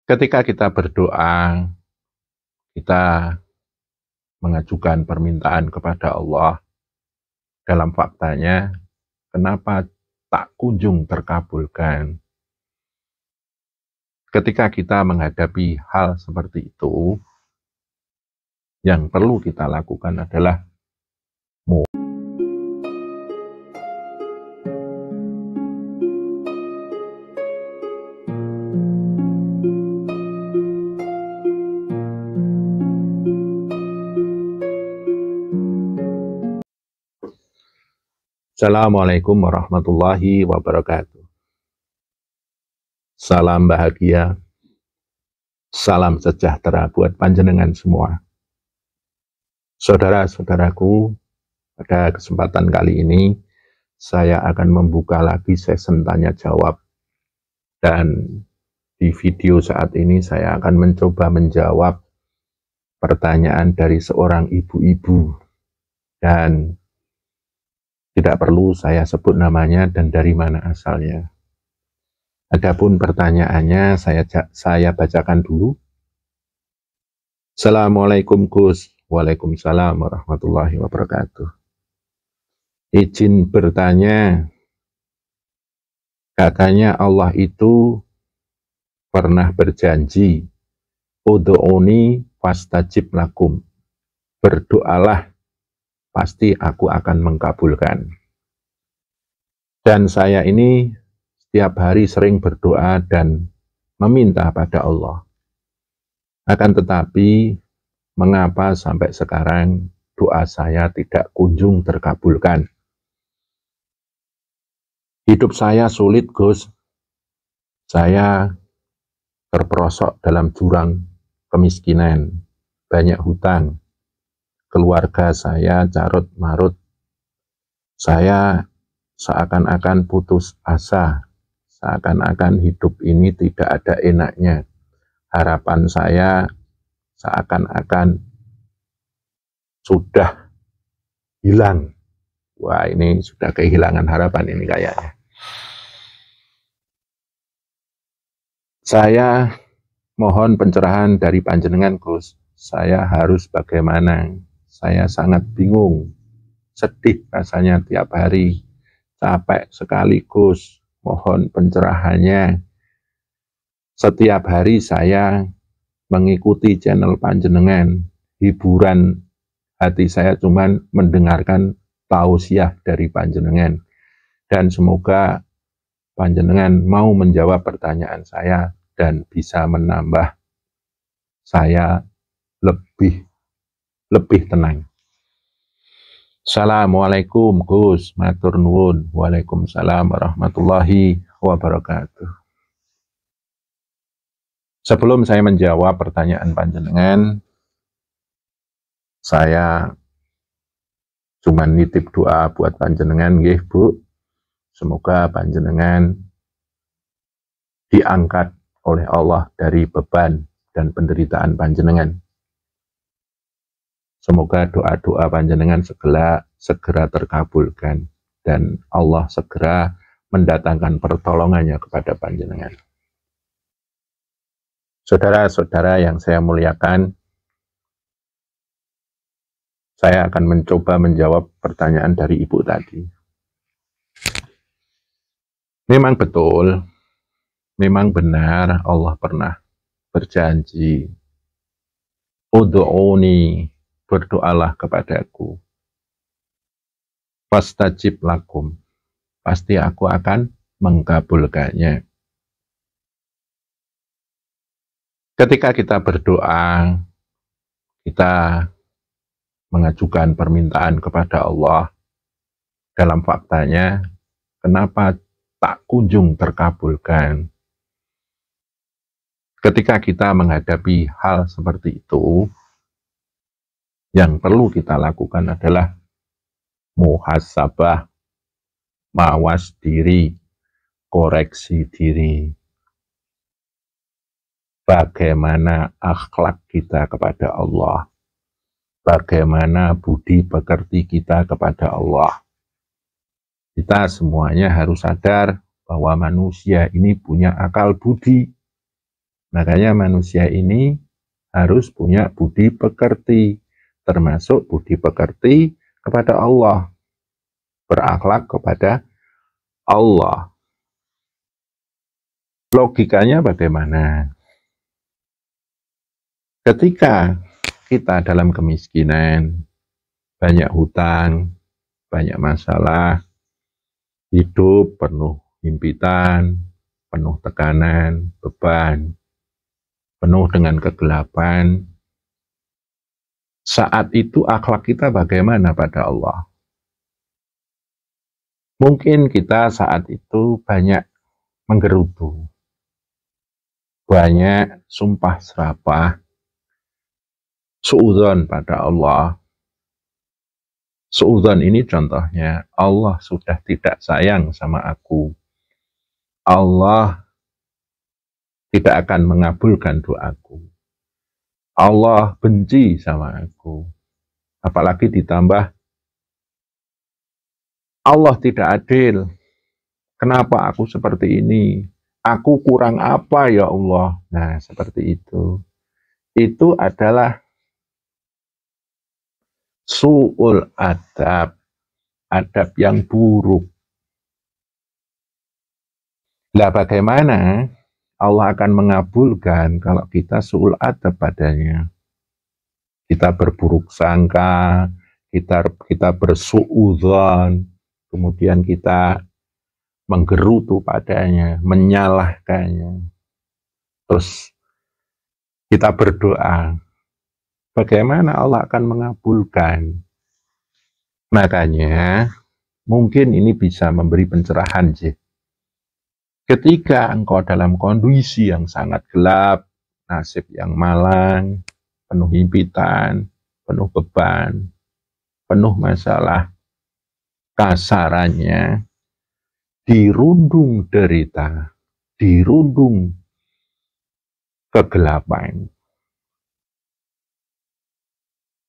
Ketika kita berdoa, kita mengajukan permintaan kepada Allah. Dalam faktanya, kenapa tak kunjung terkabulkan? Ketika kita menghadapi hal seperti itu, yang perlu kita lakukan adalah Assalamualaikum warahmatullahi wabarakatuh. Salam bahagia, salam sejahtera buat panjenengan semua. Saudara-saudaraku, pada kesempatan kali ini saya akan membuka lagi sesi tanya jawab, dan di video saat ini saya akan mencoba menjawab pertanyaan dari seorang ibu-ibu, dan tidak perlu saya sebut namanya dan dari mana asalnya. Adapun pertanyaannya saya bacakan dulu. Assalamualaikum Gus. Waalaikumsalam warahmatullahi wabarakatuh. Izin bertanya, katanya Allah itu pernah berjanji, ud'uni fastajib lakum. Berdoalah, pasti aku akan mengkabulkan. Dan saya ini setiap hari sering berdoa dan meminta pada Allah. Akan tetapi, mengapa sampai sekarang doa saya tidak kunjung terkabulkan? Hidup saya sulit, Gus. Saya terperosok dalam jurang kemiskinan, banyak hutang. Keluarga saya carut marut. Saya seakan-akan putus asa, seakan-akan hidup ini tidak ada enaknya. Harapan saya seakan-akan sudah hilang. Wah, ini sudah kehilangan harapan ini kayaknya. Saya mohon pencerahan dari panjenengan, Gus. Saya harus bagaimana? Saya sangat bingung, sedih rasanya tiap hari, capek sekali, Gus. Mohon pencerahannya. Setiap hari saya mengikuti channel panjenengan, hiburan hati saya cuman mendengarkan tausiah dari panjenengan. Dan semoga panjenengan mau menjawab pertanyaan saya dan bisa menambah saya lebih tenang. Assalamualaikum Gus, matur nuwun. Waalaikumsalam warahmatullahi wabarakatuh. Sebelum saya menjawab pertanyaan panjenengan, saya cuma nitip doa buat panjenengan, nggih Bu. Semoga panjenengan diangkat oleh Allah dari beban dan penderitaan panjenengan. Semoga doa-doa panjenengan segera terkabulkan dan Allah segera mendatangkan pertolongannya kepada panjenengan. Saudara-saudara yang saya muliakan, saya akan mencoba menjawab pertanyaan dari ibu tadi. Memang betul, memang benar Allah pernah berjanji, ud'uni, berdoalah kepadaku, fastajib lakum, pasti aku akan mengkabulkannya. Ketika kita berdoa, kita mengajukan permintaan kepada Allah. Dalam faktanya, kenapa tak kunjung terkabulkan? Ketika kita menghadapi hal seperti itu, yang perlu kita lakukan adalah muhasabah, mawas diri, koreksi diri. Bagaimana akhlak kita kepada Allah, bagaimana budi pekerti kita kepada Allah. Kita semuanya harus sadar bahwa manusia ini punya akal budi. Makanya manusia ini harus punya budi pekerti, termasuk budi pekerti kepada Allah, berakhlak kepada Allah. Logikanya bagaimana? Ketika kita dalam kemiskinan, banyak hutang, banyak masalah, hidup penuh himpitan, penuh tekanan, beban, penuh dengan kegelapan, saat itu akhlak kita bagaimana pada Allah? Mungkin kita saat itu banyak menggerutu, banyak sumpah serapah, suudzon pada Allah. Suudzon ini contohnya, Allah sudah tidak sayang sama aku. Allah tidak akan mengabulkan doaku. Allah benci sama aku. Apalagi ditambah, Allah tidak adil. Kenapa aku seperti ini? Aku kurang apa ya Allah? Nah, seperti itu. Itu adalah su'ul adab, adab yang buruk. Lah bagaimana Allah akan mengabulkan kalau kita su'ul adab padanya? Kita berburuk sangka, kita bersuudzon, kemudian kita menggerutu padanya, menyalahkannya. Terus kita berdoa, bagaimana Allah akan mengabulkan? Makanya mungkin ini bisa memberi pencerahan sih. Ketika engkau dalam kondisi yang sangat gelap, nasib yang malang, penuh himpitan, penuh beban, penuh masalah, kasarannya dirundung derita, dirundung kegelapan.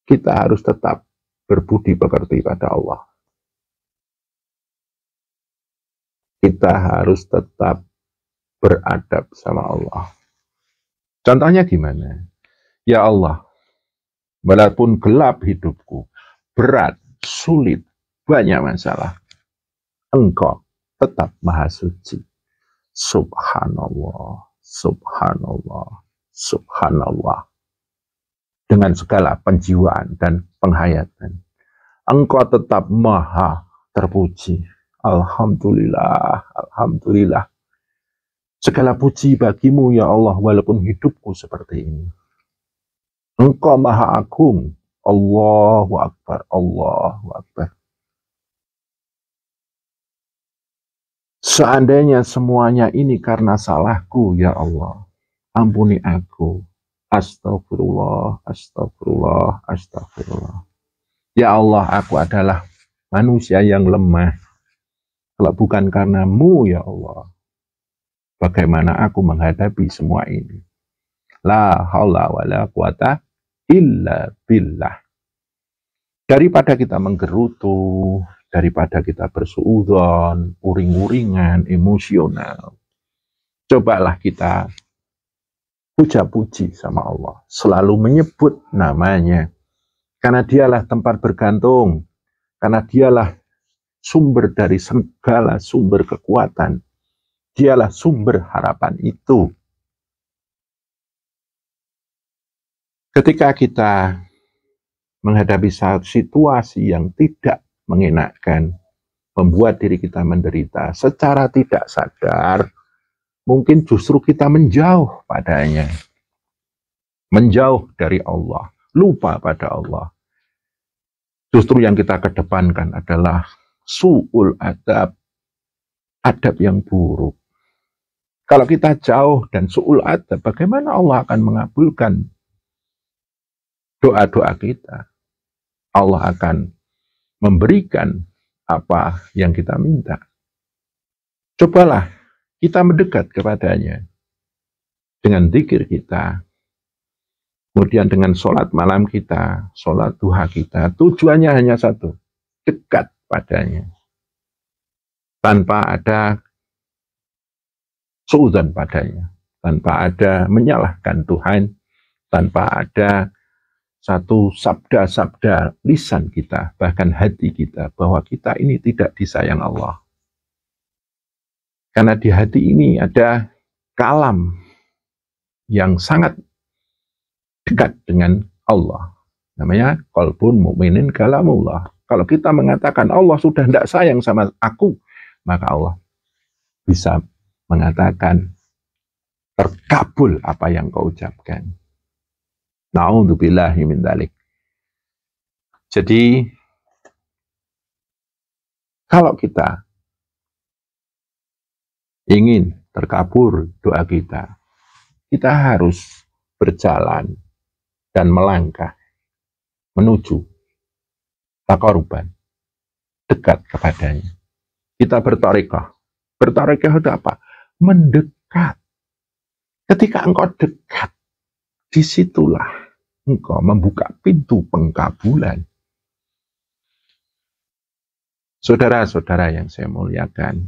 Kita harus tetap berbudi pekerti pada Allah. Kita harus tetap beradab sama Allah. Contohnya gimana? Ya Allah, walaupun gelap hidupku, berat, sulit, banyak masalah, Engkau tetap maha suci. Subhanallah, subhanallah, subhanallah. Dengan segala penjiwaan dan penghayatan, Engkau tetap maha terpuji. Alhamdulillah, alhamdulillah. Segala puji bagimu ya Allah, walaupun hidupku seperti ini. Engkau maha agung. Allahu Akbar, Allahu Akbar. Seandainya semuanya ini karena salahku ya Allah, ampuni aku. Astagfirullah, astagfirullah, astagfirullah. Ya Allah, aku adalah manusia yang lemah. Kalau bukan karenamu ya Allah, bagaimana aku menghadapi semua ini? La haula wa la quwata illa billah. Daripada kita menggerutu, daripada kita bersuudzon, uring-uringan, emosional, cobalah kita puja-puji sama Allah. Selalu menyebut namanya. Karena dialah tempat bergantung. Karena dialah sumber dari segala sumber kekuatan. Dialah sumber harapan itu. Ketika kita menghadapi situasi yang tidak mengenakkan, membuat diri kita menderita, secara tidak sadar, mungkin justru kita menjauh padanya. Menjauh dari Allah, lupa pada Allah. Justru yang kita kedepankan adalah su'ul adab, adab yang buruk. Kalau kita jauh dan su'ul adab, bagaimana Allah akan mengabulkan doa-doa kita? Allah akan memberikan apa yang kita minta. Cobalah kita mendekat kepadanya dengan zikir kita, kemudian dengan sholat malam kita, sholat duha kita. Tujuannya hanya satu, dekat padanya. Tanpa ada suudzon padanya, tanpa ada menyalahkan Tuhan, tanpa ada satu sabda-sabda lisan kita, bahkan hati kita, bahwa kita ini tidak disayang Allah. Karena di hati ini ada kalam yang sangat dekat dengan Allah. Namanya qalbun mu'minin kalamullah. Kalau kita mengatakan Allah sudah tidak sayang sama aku, maka Allah bisa mengatakan terkabul apa yang kau ucapkan. Na'udzubillahi min dzalik. Jadi kalau kita ingin terkabul doa kita, kita harus berjalan dan melangkah menuju taqarruban, dekat kepadanya. Kita bertarekah. Bertarekah itu apa? Mendekat. Ketika engkau dekat, disitulah engkau membuka pintu pengkabulan. Saudara-saudara yang saya muliakan,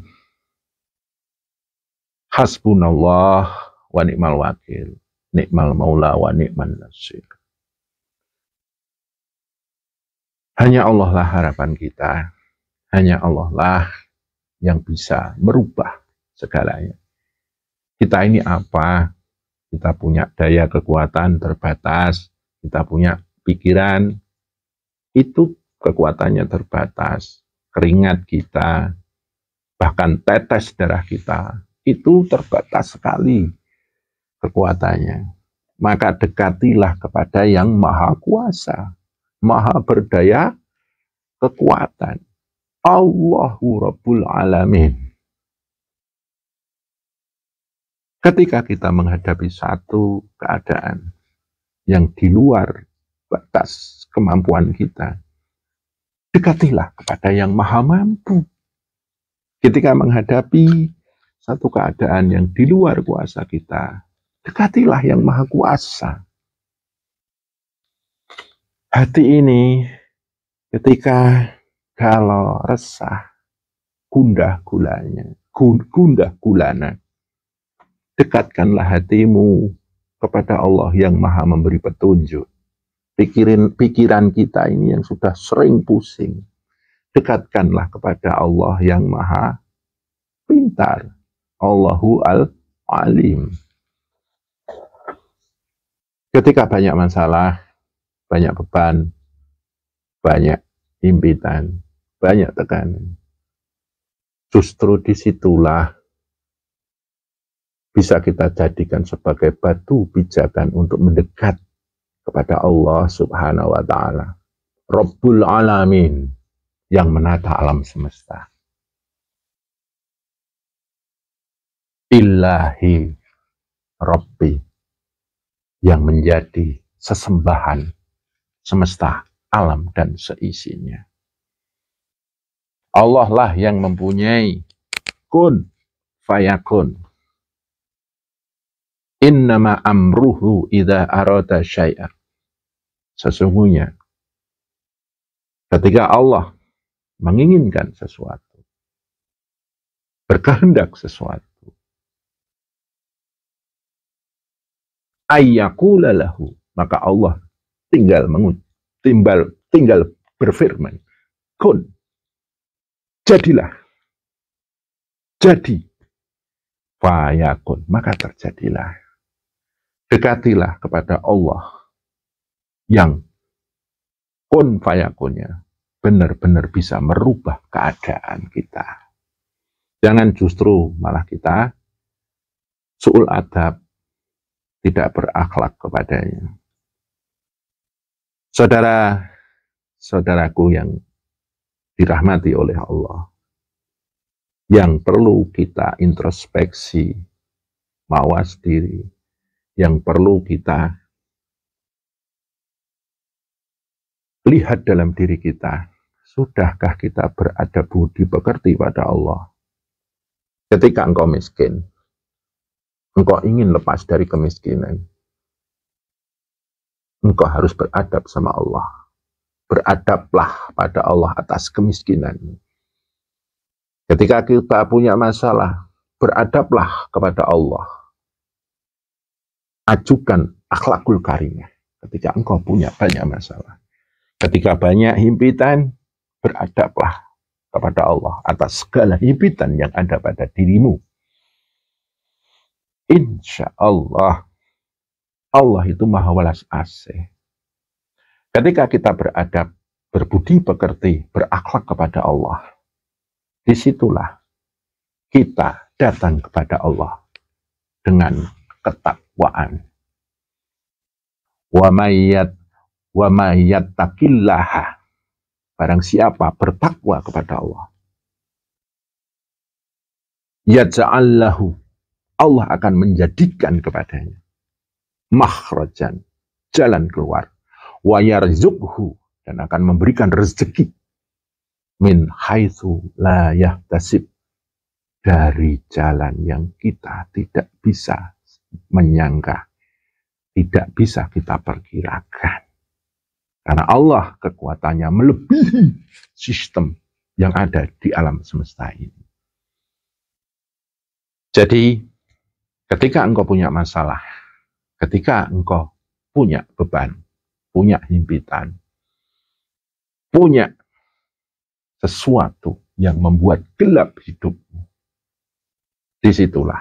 hasbunallah wa ni'mal wakil, ni'mal maula wa ni'man nasir. Hanya Allah lah harapan kita. Hanya Allah lah yang bisa merubah segalanya. Kita ini apa? Kita punya daya kekuatan terbatas. Kita punya pikiran. Itu kekuatannya terbatas. Keringat kita, bahkan tetes darah kita, itu terbatas sekali kekuatannya. Maka dekatilah kepada yang maha kuasa, maha berdaya kekuatan. Allahu Rabbul Alamin. Ketika kita menghadapi satu keadaan yang di luar batas kemampuan kita, dekatilah kepada yang maha mampu. Ketika menghadapi satu keadaan yang di luar kuasa kita, dekatilah yang maha kuasa. Hati ini ketika kalau resah, gundah gulana, dekatkanlah hatimu kepada Allah yang maha memberi petunjuk. Pikiran kita ini yang sudah sering pusing, dekatkanlah kepada Allah yang maha pintar. Allahu al-alim. Ketika banyak masalah, banyak beban, banyak impitan, banyak tekanan, justru disitulah bisa kita jadikan sebagai batu pijakan untuk mendekat kepada Allah Subhanahu wa Ta'ala, Rabbul Alamin, yang menata alam semesta. Ilahi Rabbi, yang menjadi sesembahan semesta alam dan seisinya. Allah lah yang mempunyai kun fayakun. Innama amruhu idza arada syai'an. Sesungguhnya ketika Allah menginginkan sesuatu, berkehendak sesuatu, ayyaqula lahu, maka Allah tinggal berfirman, kun, jadilah, jadi, fayakun, maka terjadilah. Dekatilah kepada Allah yang kun fayakunnya benar-benar bisa merubah keadaan kita. Jangan justru malah kita su'ul adab, tidak berakhlak kepadanya. Saudara-saudaraku yang dirahmati oleh Allah, yang perlu kita introspeksi, mawas diri, yang perlu kita lihat dalam diri kita, sudahkah kita beradab budi pekerti pada Allah? Ketika engkau miskin, engkau ingin lepas dari kemiskinan, engkau harus beradab sama Allah. Beradablah pada Allah atas kemiskinanmu. Ketika kita punya masalah, beradablah kepada Allah. ajukan akhlakul karimah. Ketika engkau punya banyak masalah, ketika banyak himpitan, beradablah kepada Allah atas segala himpitan yang ada pada dirimu. Insya Allah, Allah itu maha welas asih. Ketika kita beradab, berbudi pekerti, berakhlak kepada Allah, disitulah kita datang kepada Allah dengan ketakwaan. Wa mayyat taqillaha, barang siapa bertakwa kepada Allah, yaj'al lahu, Allah akan menjadikan kepadanya makhrajan, jalan keluar, wa yarzuqhu, dan akan memberikan rezeki min haitsu la yahtasib, dari jalan yang kita tidak bisa menyangka, tidak bisa kita perkirakan. Karena Allah kekuatannya melebihi sistem yang ada di alam semesta ini. Jadi, ketika engkau punya masalah, ketika engkau punya beban, punya himpitan, punya sesuatu yang membuat gelap hidupmu, disitulah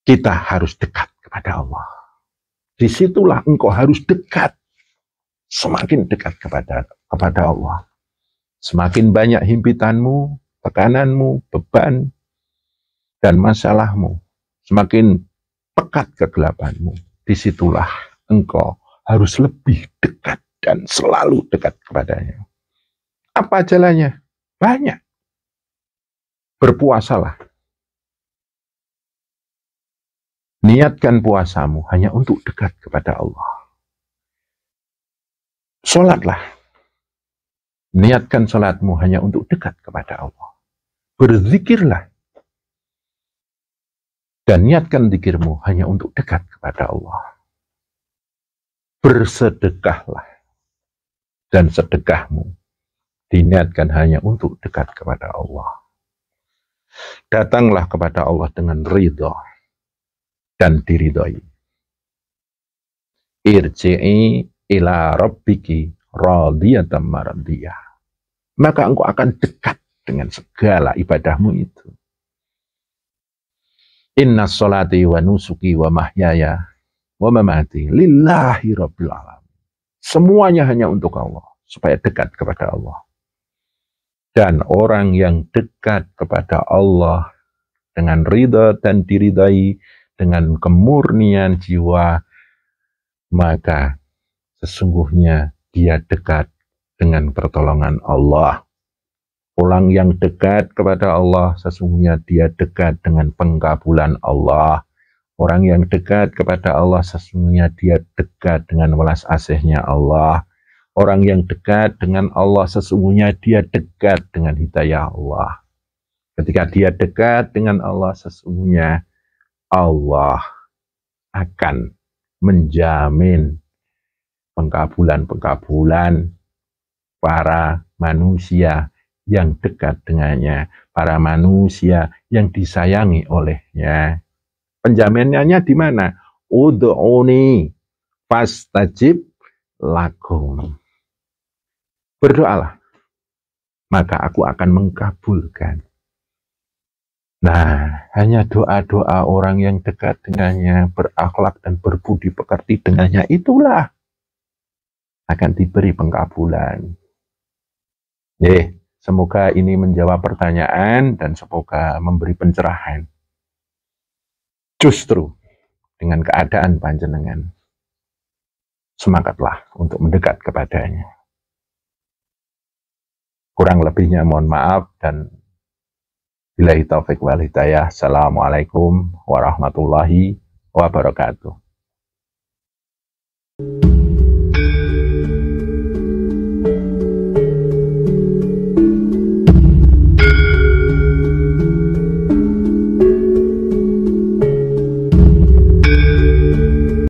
kita harus dekat kepada Allah. Disitulah engkau harus dekat, semakin dekat kepada Allah. Semakin banyak himpitanmu, tekananmu, beban, dan masalahmu, semakin pekat kegelapanmu, disitulah engkau harus lebih dekat dan selalu dekat kepadanya. Apa jalannya? Banyak. Berpuasalah. Niatkan puasamu hanya untuk dekat kepada Allah. Sholatlah. Niatkan sholatmu hanya untuk dekat kepada Allah. Berzikirlah. Dan niatkan zikirmu hanya untuk dekat kepada Allah. Bersedekahlah. Dan sedekahmu diniatkan hanya untuk dekat kepada Allah. Datanglah kepada Allah dengan ridha dan diridhoi. Irji'i ila rabbiki radiyatan maradiyah. Maka engkau akan dekat dengan segala ibadahmu itu. Inna sholati wa nusuki wa mahyaya wa mamati lillahi rabbil alamin. Semuanya hanya untuk Allah, supaya dekat kepada Allah. Dan orang yang dekat kepada Allah dengan ridha dan diridai, dengan kemurnian jiwa, maka sesungguhnya dia dekat dengan pertolongan Allah. Orang yang dekat kepada Allah, sesungguhnya dia dekat dengan pengkabulan Allah. Orang yang dekat kepada Allah, sesungguhnya dia dekat dengan welas asihnya Allah. Orang yang dekat dengan Allah, sesungguhnya dia dekat dengan hidayah Allah. Ketika dia dekat dengan Allah, sesungguhnya Allah akan menjamin pengkabulan-pengkabulan para manusia yang dekat dengannya, para manusia yang disayangi olehnya. Penjaminannya di mana? Ud'uni fastajib lakum. Berdoalah, maka aku akan mengkabulkan. Nah, hanya doa-doa orang yang dekat dengannya, berakhlak dan berbudi pekerti dengannya, itulah akan diberi pengkabulan. Semoga ini menjawab pertanyaan dan semoga memberi pencerahan. Justru dengan keadaan panjenengan, semangatlah untuk mendekat kepadanya. Kurang lebihnya mohon maaf, dan billahi taufik wal hidayah. Assalamualaikum warahmatullahi wabarakatuh.